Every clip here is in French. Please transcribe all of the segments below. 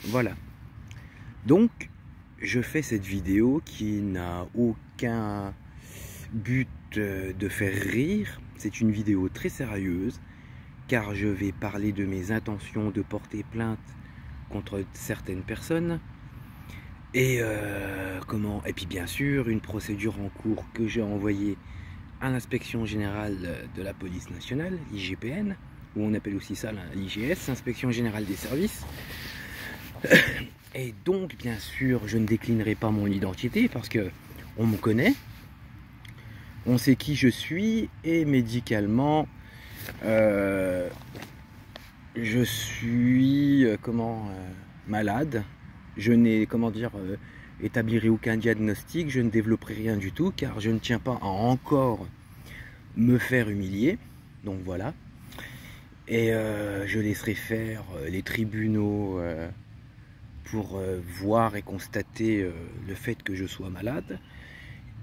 Voilà. Donc, je fais cette vidéo qui n'a aucun but de faire rire. C'est une vidéo très sérieuse, car je vais parler de mes intentions de porter plainte contre certaines personnes. Et et puis bien sûr, une procédure en cours que j'ai envoyée à l'inspection générale de la police nationale, IGPN, ou on appelle aussi ça l'IGS, Inspection générale des services. Et donc, bien sûr, je ne déclinerai pas mon identité parce que on me connaît, on sait qui je suis, et médicalement, je suis malade. Je n'ai, établirai aucun diagnostic, je ne développerai rien du tout, car je ne tiens pas à encore me faire humilier. Donc voilà. Et je laisserai faire les tribunaux pour voir et constater le fait que je sois malade.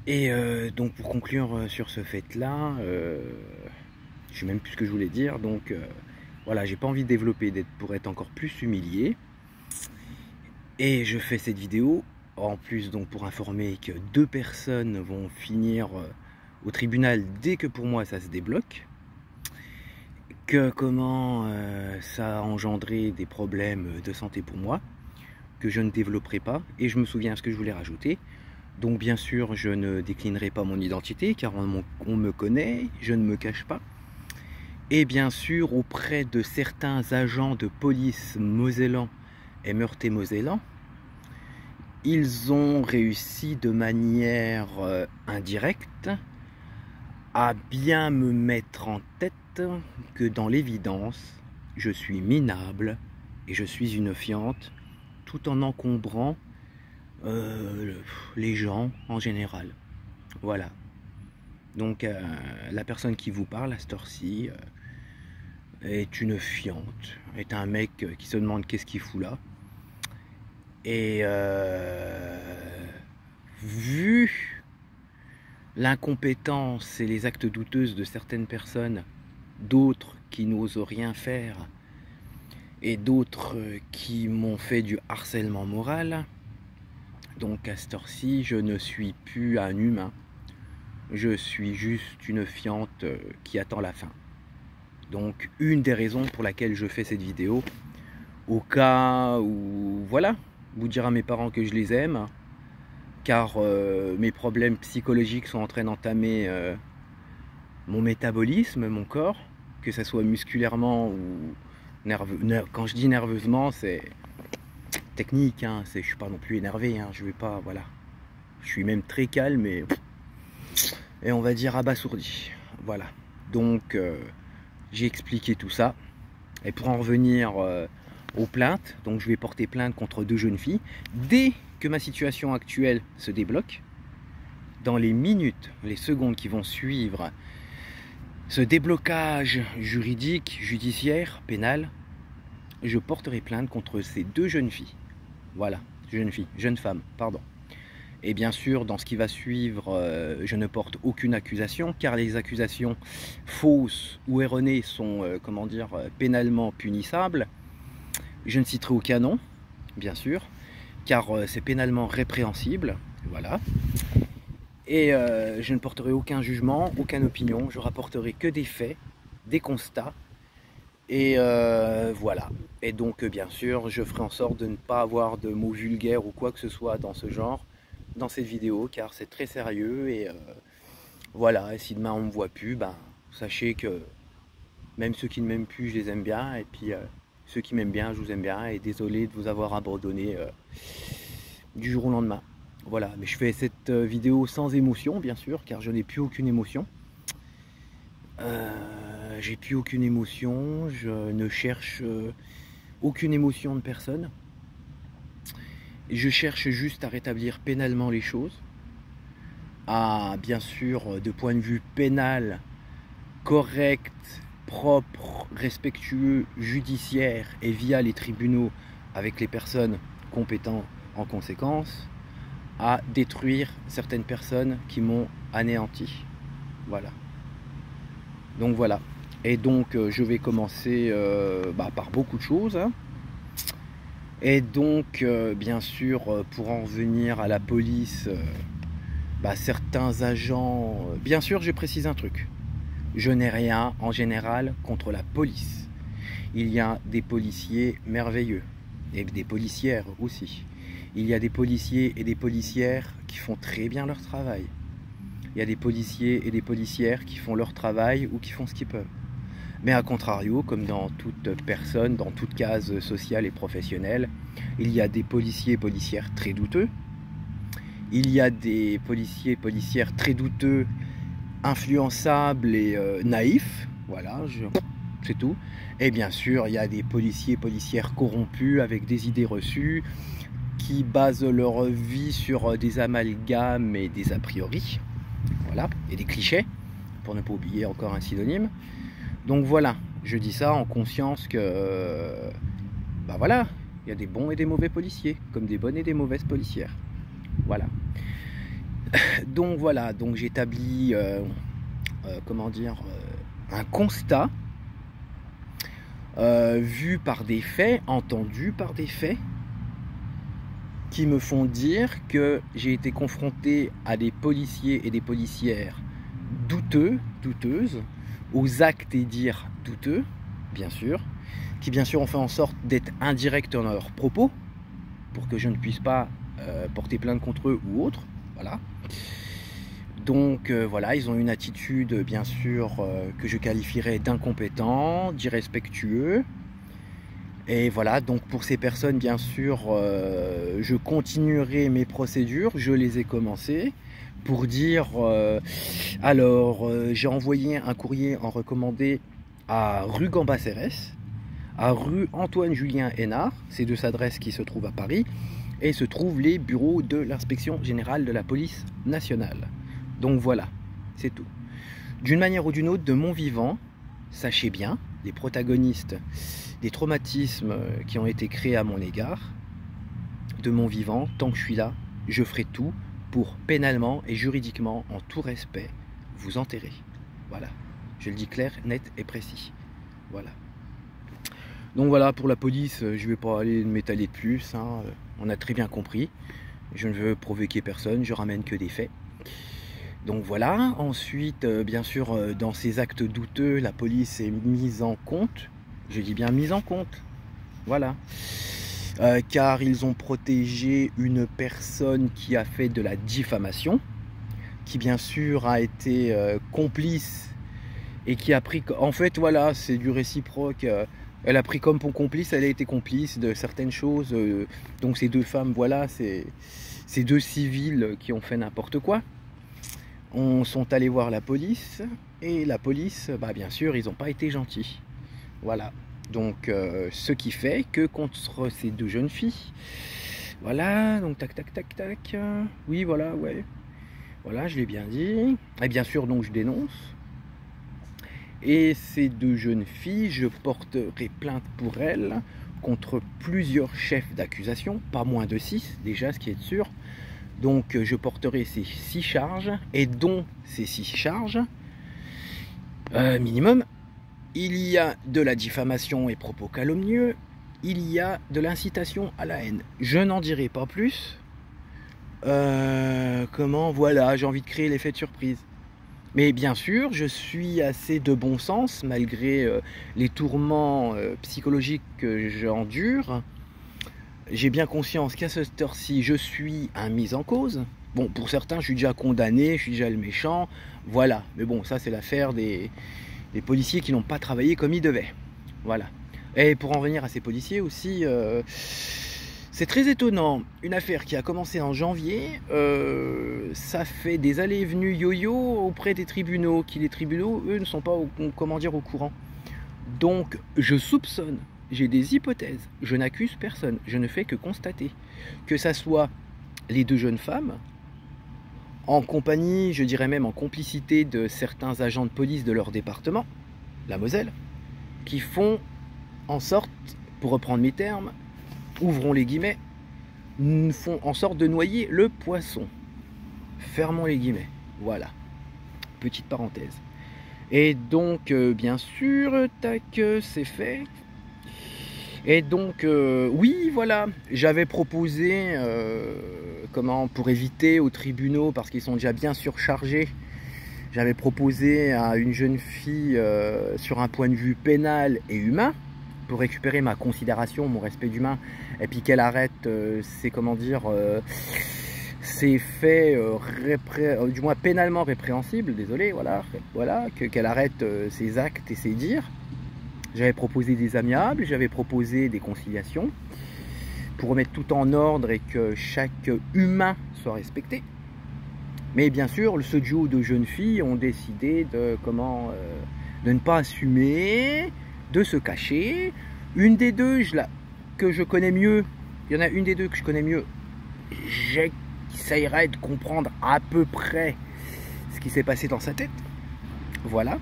Et donc pour conclure sur ce fait-là, je sais même plus ce que je voulais dire. Donc voilà, j'ai pas envie de développer pour être encore plus humilié. Et je fais cette vidéo en plus donc pour informer que 2 personnes vont finir au tribunal dès que pour moi ça se débloque. Que ça a engendré des problèmes de santé pour moi, que je ne développerai pas. Et je me souviens ce que je voulais rajouter. Donc bien sûr, je ne déclinerai pas mon identité, car on me connaît, je ne me cache pas. Et bien sûr, auprès de certains agents de police mosellans et meurthe-et-mosellans, ils ont réussi de manière indirecte à bien me mettre en tête que dans l'évidence, je suis minable et je suis une fiante, tout en encombrant les gens en général. Voilà. Donc la personne qui vous parle à cette heure-ci est une fiante, est un mec qui se demande qu'est-ce qu'il fout là. Et vu l'incompétence et les actes douteux de certaines personnes, d'autres qui n'osent rien faire et d'autres qui m'ont fait du harcèlement moral, donc à cette heure-ci, je ne suis plus un humain, je suis juste une fiante qui attend la fin. Donc une des raisons pour laquelle je fais cette vidéo, au cas où, voilà, vous dire à mes parents que je les aime, car mes problèmes psychologiques sont en train d'entamer mon métabolisme, mon corps, que ce soit musculairement ou nerveux. Quand je dis nerveusement, c'est technique, hein, je suis pas non plus énervé, hein, je vais pas, voilà. Je suis même très calme et on va dire abasourdi. Voilà. Donc j'ai expliqué tout ça. Et pour en revenir aux plaintes, donc je vais porter plainte contre 2 jeunes filles. Dès que ma situation actuelle se débloque, dans les minutes, les secondes qui vont suivre ce déblocage juridique, judiciaire, pénal, je porterai plainte contre ces 2 jeunes filles. Voilà, jeunes femmes, pardon. Et bien sûr, dans ce qui va suivre, je ne porte aucune accusation, car les accusations fausses ou erronées sont, pénalement punissables. Je ne citerai aucun nom, bien sûr, car c'est pénalement répréhensible, voilà. Et je ne porterai aucun jugement, aucune opinion, je rapporterai que des faits, des constats, et voilà. Et donc, bien sûr, je ferai en sorte de ne pas avoir de mots vulgaires ou quoi que ce soit dans ce genre, dans cette vidéo, car c'est très sérieux, et voilà. Et si demain on ne me voit plus, ben, sachez que même ceux qui ne m'aiment plus, je les aime bien, et puis ceux qui m'aiment bien, je vous aime bien, et désolé de vous avoir abandonné du jour au lendemain. Voilà, mais je fais cette vidéo sans émotion, bien sûr, car je n'ai plus aucune émotion. J'ai plus aucune émotion, je ne cherche aucune émotion de personne. Je cherche juste à rétablir pénalement les choses, à, bien sûr, de point de vue pénal, correct, propre, respectueux, judiciaire et via les tribunaux avec les personnes compétentes en conséquence, à détruire certaines personnes qui m'ont anéanti. Voilà. Donc voilà. Et donc je vais commencer par beaucoup de choses. Hein. Et donc, bien sûr, pour en revenir à la police, certains agents... bien sûr, je précise un truc. Je n'ai rien, en général, contre la police. Il y a des policiers merveilleux, et des policières aussi. Il y a des policiers et des policières qui font très bien leur travail. Il y a des policiers et des policières qui font leur travail ou qui font ce qu'ils peuvent. Mais à contrario, comme dans toute personne, dans toute case sociale et professionnelle, il y a des policiers et policières très douteux. Il y a des policiers et policières très douteux, influençables et naïfs. Voilà, c'est tout. Et bien sûr, il y a des policiers et policières corrompus avec des idées reçues qui basent leur vie sur des amalgames et des a priori. Voilà, et des clichés, pour ne pas oublier encore un synonyme. Donc voilà, je dis ça en conscience que, voilà, il y a des bons et des mauvais policiers, comme des bonnes et des mauvaises policières. Voilà. Donc voilà, donc j'établis, un constat, vu par des faits, entendu par des faits, qui me font dire que j'ai été confronté à des policiers et des policières douteuses, aux actes et dires douteux, bien sûr, qui bien sûr ont fait en sorte d'être indirects dans leurs propos, pour que je ne puisse pas porter plainte contre eux ou autre, voilà. Donc voilà, ils ont une attitude bien sûr que je qualifierais d'incompétent, d'irrespectueux. Et voilà, donc pour ces personnes, bien sûr, je continuerai mes procédures, je les ai commencées, pour dire, j'ai envoyé un courrier en recommandé à rue Gambacérès, à rue Antoine-Julien Hénard, ces deux adresses qui se trouvent à Paris, et se trouvent les bureaux de l'inspection générale de la police nationale. Donc voilà, c'est tout. D'une manière ou d'une autre, de mon vivant, sachez bien, les protagonistes des traumatismes qui ont été créés à mon égard, de mon vivant, tant que je suis là, je ferai tout pour pénalement et juridiquement, en tout respect, vous enterrer. Voilà, je le dis clair, net et précis. Voilà. Donc voilà, pour la police, je ne vais pas aller m'étaler de plus, hein. On a très bien compris. Je ne veux provoquer personne, je ramène que des faits. Donc voilà, ensuite, bien sûr, dans ces actes douteux, la police est mise en compte. Je dis bien mise en compte. Voilà. Car ils ont protégé une personne qui a fait de la diffamation, qui bien sûr a été complice et qui a pris... En fait, voilà, c'est du réciproque. Elle a pris comme pour complice, elle a été complice de certaines choses. Donc ces deux femmes, voilà, c'est ces deux civils qui ont fait n'importe quoi. On sont allés voir la police, et la police, bien sûr, ils n'ont pas été gentils. Voilà. Donc, ce qui fait que contre ces deux jeunes filles, voilà, donc tac, tac, tac, tac, oui, voilà, ouais, voilà, je l'ai bien dit. Et bien sûr, donc, je dénonce. Et ces deux jeunes filles, je porterai plainte pour elles contre plusieurs chefs d'accusation, pas moins de 6, déjà, ce qui est sûr. Donc je porterai ces 6 charges, et dont ces 6 charges, minimum, il y a de la diffamation et propos calomnieux, il y a de l'incitation à la haine. Je n'en dirai pas plus. Voilà, j'ai envie de créer l'effet de surprise. Mais bien sûr, je suis assez de bon sens, malgré les tourments psychologiques que j'endure. J'ai bien conscience qu'à cette heure-ci, je suis un mis en cause. Bon, pour certains, je suis déjà condamné, je suis déjà le méchant. Voilà. Mais bon, ça, c'est l'affaire des policiers qui n'ont pas travaillé comme ils devaient. Voilà. Et pour en revenir à ces policiers aussi, c'est très étonnant. Une affaire qui a commencé en janvier, ça fait des allées et venues yo-yo auprès des tribunaux, qui les tribunaux, eux, ne sont pas, au courant. Donc, je soupçonne. J'ai des hypothèses, je n'accuse personne, je ne fais que constater que ça soit les deux jeunes femmes, en compagnie, je dirais même en complicité de certains agents de police de leur département, la Moselle, qui font en sorte, pour reprendre mes termes, ouvrons les guillemets, font en sorte de noyer le poisson. Fermons les guillemets, voilà, petite parenthèse. Et donc, bien sûr, tac, c'est fait. Et donc, oui, voilà, j'avais proposé, pour éviter aux tribunaux, parce qu'ils sont déjà bien surchargés, j'avais proposé à une jeune fille, sur un point de vue pénal et humain, pour récupérer ma considération, mon respect d'humain, et puis qu'elle arrête ces faits, du moins pénalement répréhensibles, désolé, voilà, qu'elle arrête ses actes et ses dires. J'avais proposé des amiables, j'avais proposé des conciliations pour remettre tout en ordre et que chaque humain soit respecté. Mais bien sûr, ce duo de jeunes filles ont décidé de ne pas assumer, de se cacher. Une des deux que je connais mieux, il y en a une des deux que je connais mieux, j'essayerai de comprendre à peu près ce qui s'est passé dans sa tête. Voilà.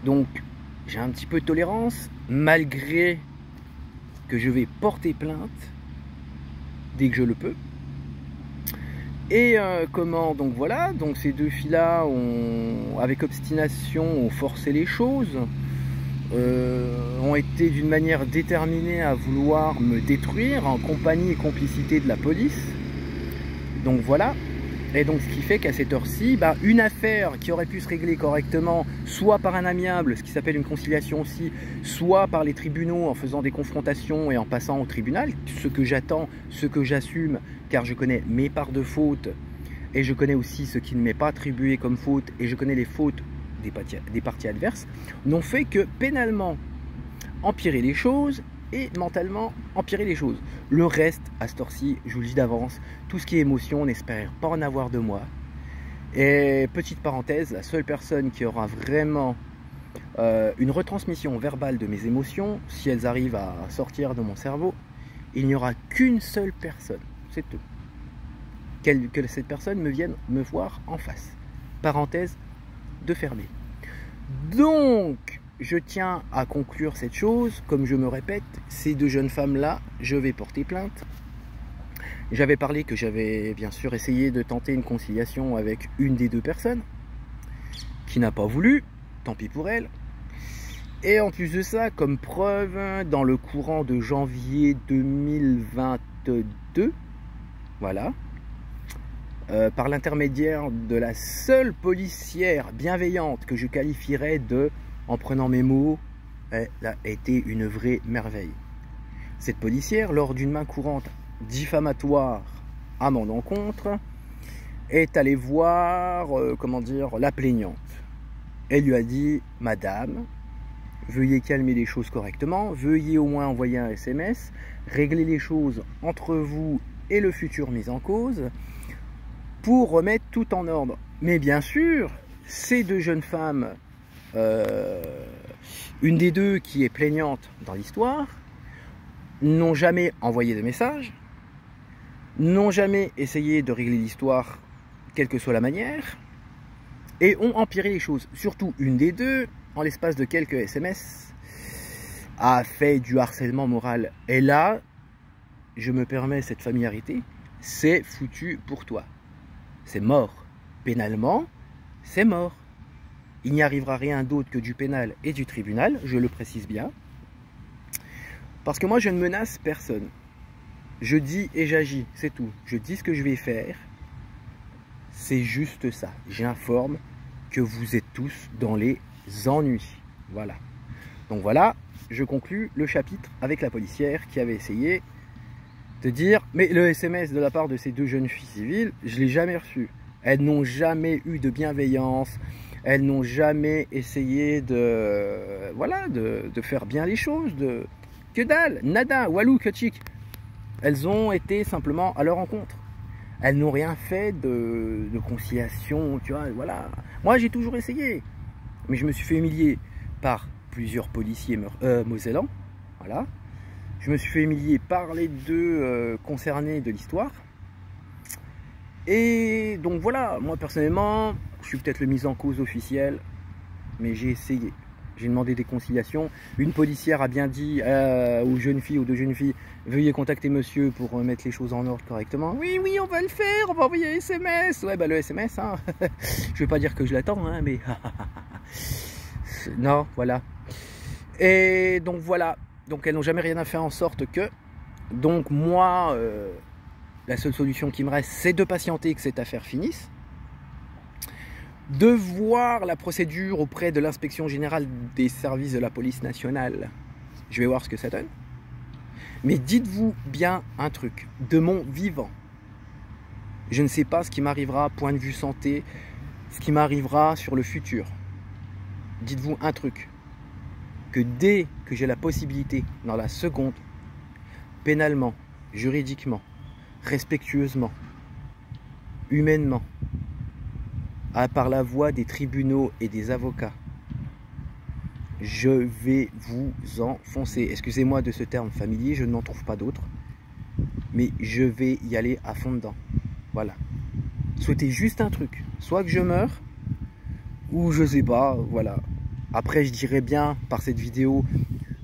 Donc, j'ai un petit peu de tolérance, malgré que je vais porter plainte dès que je le peux. Et donc voilà, donc ces deux filles-là, avec obstination, ont forcé les choses, ont été d'une manière déterminée à vouloir me détruire, en compagnie et complicité de la police. Donc voilà. Et donc ce qui fait qu'à cette heure-ci, une affaire qui aurait pu se régler correctement, soit par un amiable, ce qui s'appelle une conciliation aussi, soit par les tribunaux en faisant des confrontations et en passant au tribunal, ce que j'attends, ce que j'assume, car je connais mes parts de faute, et je connais aussi ce qui ne m'est pas attribué comme faute, et je connais les fautes des parties adverses, n'ont fait que pénalement empirer les choses, et mentalement empirer les choses. Le reste, à cette heure-ci, je vous le dis d'avance, tout ce qui est émotion, on n'espère pas en avoir de moi. Et petite parenthèse, la seule personne qui aura vraiment une retransmission verbale de mes émotions, si elles arrivent à sortir de mon cerveau, il n'y aura qu'une seule personne, c'est tout. Que cette personne me vienne me voir en face. Parenthèse de fermer. Donc, je tiens à conclure cette chose, comme je me répète, ces deux jeunes femmes-là, je vais porter plainte. J'avais parlé que j'avais bien sûr essayé de tenter une conciliation avec une des deux personnes, qui n'a pas voulu, tant pis pour elle. Et en plus de ça, comme preuve, dans le courant de janvier 2022, voilà, par l'intermédiaire de la seule policière bienveillante que je qualifierais de, en prenant mes mots, elle a été une vraie merveille. Cette policière, lors d'une main courante diffamatoire à mon encontre, est allée voir, la plaignante. Elle lui a dit, madame, veuillez calmer les choses correctement, veuillez au moins envoyer un SMS, régler les choses entre vous et le futur mis en cause, pour remettre tout en ordre. Mais bien sûr, ces deux jeunes femmes, une des deux qui est plaignante dans l'histoire, n'ont jamais envoyé de message, n'ont jamais essayé de régler l'histoire, quelle que soit la manière, et ont empiré les choses. Surtout une des deux, en l'espace de quelques SMS, a fait du harcèlement moral. Et là, je me permets cette familiarité, c'est foutu pour toi. C'est mort. Pénalement, c'est mort. Il n'y arrivera rien d'autre que du pénal et du tribunal, je le précise bien. Parce que moi, je ne menace personne. Je dis et j'agis, c'est tout. Je dis ce que je vais faire. C'est juste ça. J'informe que vous êtes tous dans les ennuis. Voilà. Donc voilà, je conclus le chapitre avec la policière qui avait essayé de dire, mais le SMS de la part de ces deux jeunes filles civiles, je ne l'ai jamais reçu. Elles n'ont jamais eu de bienveillance. Elles n'ont jamais essayé de faire bien les choses. Que dalle, nada, walou, kachik. Elles ont été simplement à leur rencontre. Elles n'ont rien fait de conciliation, tu vois, voilà. Moi, j'ai toujours essayé. Mais je me suis fait humilier par plusieurs policiers mosellans, voilà. Je me suis fait humilier par les deux concernés de l'histoire. Et donc voilà, moi personnellement, je suis peut-être le mis en cause officiel, mais j'ai essayé. J'ai demandé des conciliations. Une policière a bien dit aux jeunes filles, aux deux jeunes filles, veuillez contacter monsieur pour mettre les choses en ordre correctement. Oui, oui, on va le faire, on va envoyer un SMS. Ouais, bah le SMS, hein. Je vais pas dire que je l'attends, hein, mais non, voilà. Et donc voilà. Donc elles n'ont jamais rien à faire en sorte que. Donc moi, la seule solution qui me reste, c'est de patienter que cette affaire finisse. De voir la procédure auprès de l'inspection générale des services de la police nationale. Je vais voir ce que ça donne. Mais dites-vous bien un truc, de mon vivant. Je ne sais pas ce qui m'arrivera, point de vue santé, ce qui m'arrivera sur le futur. Dites-vous un truc, que dès que j'ai la possibilité, dans la seconde, pénalement, juridiquement, respectueusement, humainement, par la voie des tribunaux et des avocats, je vais vous enfoncer. Excusez-moi de ce terme familier, je n'en trouve pas d'autre. Mais je vais y aller à fond dedans. Voilà. Souhaitez juste un truc. Soit que je meure, ou je sais pas, voilà. Après, je dirais bien, par cette vidéo,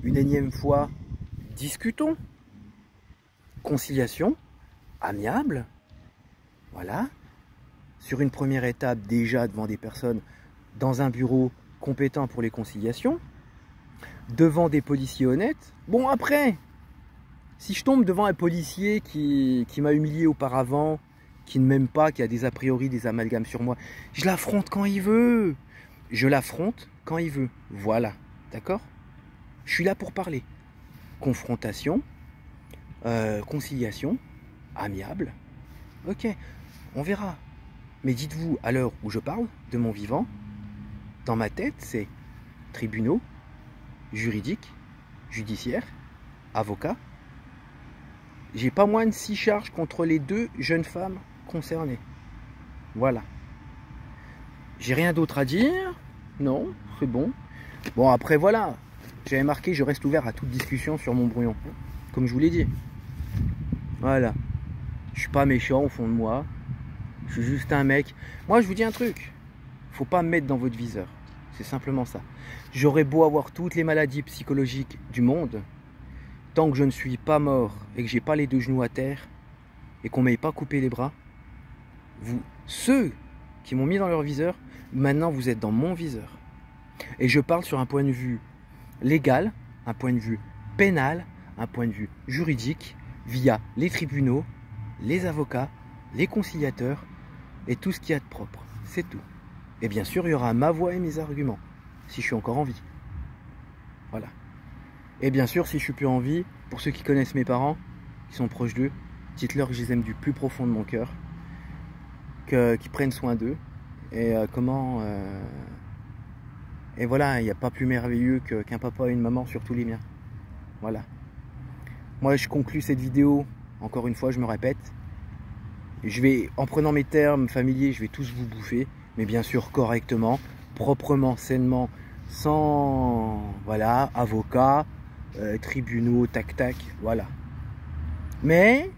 une énième fois, discutons. Conciliation, amiable. Voilà. Sur une première étape, déjà devant des personnes dans un bureau compétent pour les conciliations, devant des policiers honnêtes. Bon, après, si je tombe devant un policier qui m'a humilié auparavant, qui ne m'aime pas, qui a des a priori, des amalgames sur moi, je l'affronte quand il veut. Je l'affronte quand il veut. Voilà, d'accord? Je suis là pour parler. Confrontation, conciliation, amiable. Ok, on verra. Mais dites-vous, à l'heure où je parle de mon vivant, dans ma tête, c'est tribunaux, juridiques, judiciaires, avocats. J'ai pas moins de 6 charges contre les 2 jeunes femmes concernées. Voilà. J'ai rien d'autre à dire. Non, c'est bon. Bon, après, voilà. J'avais marqué, je reste ouvert à toute discussion sur mon brouillon. Comme je vous l'ai dit. Voilà. Je suis pas méchant au fond de moi. Je suis juste un mec. Moi, je vous dis un truc. Faut pas me mettre dans votre viseur. C'est simplement ça. J'aurais beau avoir toutes les maladies psychologiques du monde. Tant que je ne suis pas mort et que j'ai pas les 2 genoux à terre et qu'on m'ait pas coupé les bras, ceux qui m'ont mis dans leur viseur, maintenant vous êtes dans mon viseur. Et je parle sur un point de vue légal, un point de vue pénal, un point de vue juridique, via les tribunaux, les avocats, les conciliateurs et tout ce qu'il y a de propre. C'est tout. Et bien sûr, il y aura ma voix et mes arguments, si je suis encore en vie. Voilà. Et bien sûr, si je suis plus en vie, pour ceux qui connaissent mes parents, qui sont proches d'eux, dites-leur que je les aime du plus profond de mon cœur, qu'ils prennent soin d'eux. Et et voilà, il n'y a pas plus merveilleux qu'un papa et une maman, surtout les miens. Voilà. Moi, je conclus cette vidéo, encore une fois, je me répète. Je vais, en prenant mes termes familiers, je vais tous vous bouffer, mais bien sûr correctement, proprement, sainement, sans, voilà, avocat, tribunaux, tac tac, voilà. Mais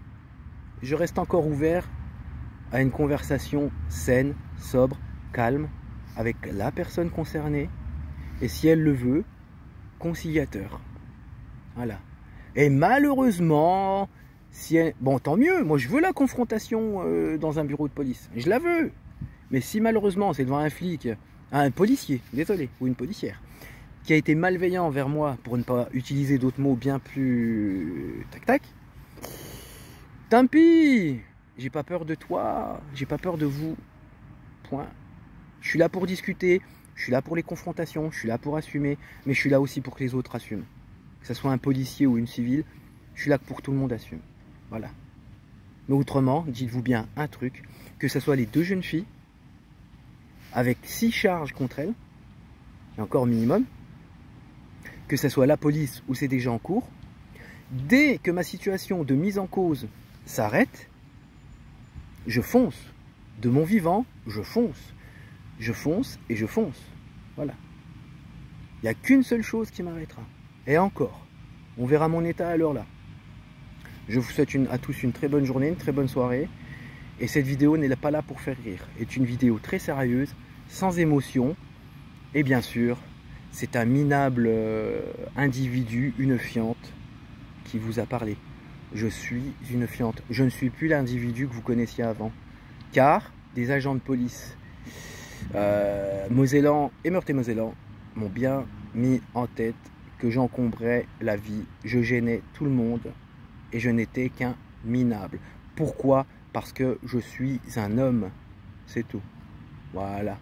je reste encore ouvert à une conversation saine, sobre, calme, avec la personne concernée, et si elle le veut, conciliateur. Voilà. Et malheureusement, si elle... bon, tant mieux, moi je veux la confrontation dans un bureau de police, je la veux. Mais si malheureusement c'est devant un flic, un policier, désolé, ou une policière, qui a été malveillant envers moi, pour ne pas utiliser d'autres mots bien plus tac tac, tant pis, j'ai pas peur de toi, j'ai pas peur de vous, point. Je suis là pour discuter, je suis là pour les confrontations, je suis là pour assumer, mais je suis là aussi pour que les autres assument. Que ce soit un policier ou une civile, je suis là pour que tout le monde assume. Voilà. Mais autrement, dites-vous bien un truc, que ce soit les 2 jeunes filles, avec 6 charges contre elles, et encore minimum, que ce soit la police ou c'est déjà en cours, dès que ma situation de mise en cause s'arrête, je fonce. De mon vivant, je fonce. Je fonce et je fonce. Voilà. Il n'y a qu'une seule chose qui m'arrêtera. Et encore, on verra mon état à l'heure là. Je vous souhaite à tous une très bonne journée, une très bonne soirée. Et cette vidéo n'est pas là pour faire rire. C'est une vidéo très sérieuse, sans émotion. Et bien sûr, c'est un minable individu, une fiente, qui vous a parlé. Je suis une fiente. Je ne suis plus l'individu que vous connaissiez avant. Car des agents de police Mosellan et Meurthe-et-Mosellan m'ont bien mis en tête que j'encombrais la vie, je gênais tout le monde et je n'étais qu'un minable. Pourquoi? Parce que je suis un homme, c'est tout. Voilà.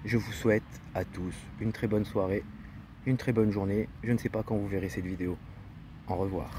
Je vous souhaite à tous une très bonne soirée, une très bonne journée. Je ne sais pas quand vous verrez cette vidéo. Au revoir.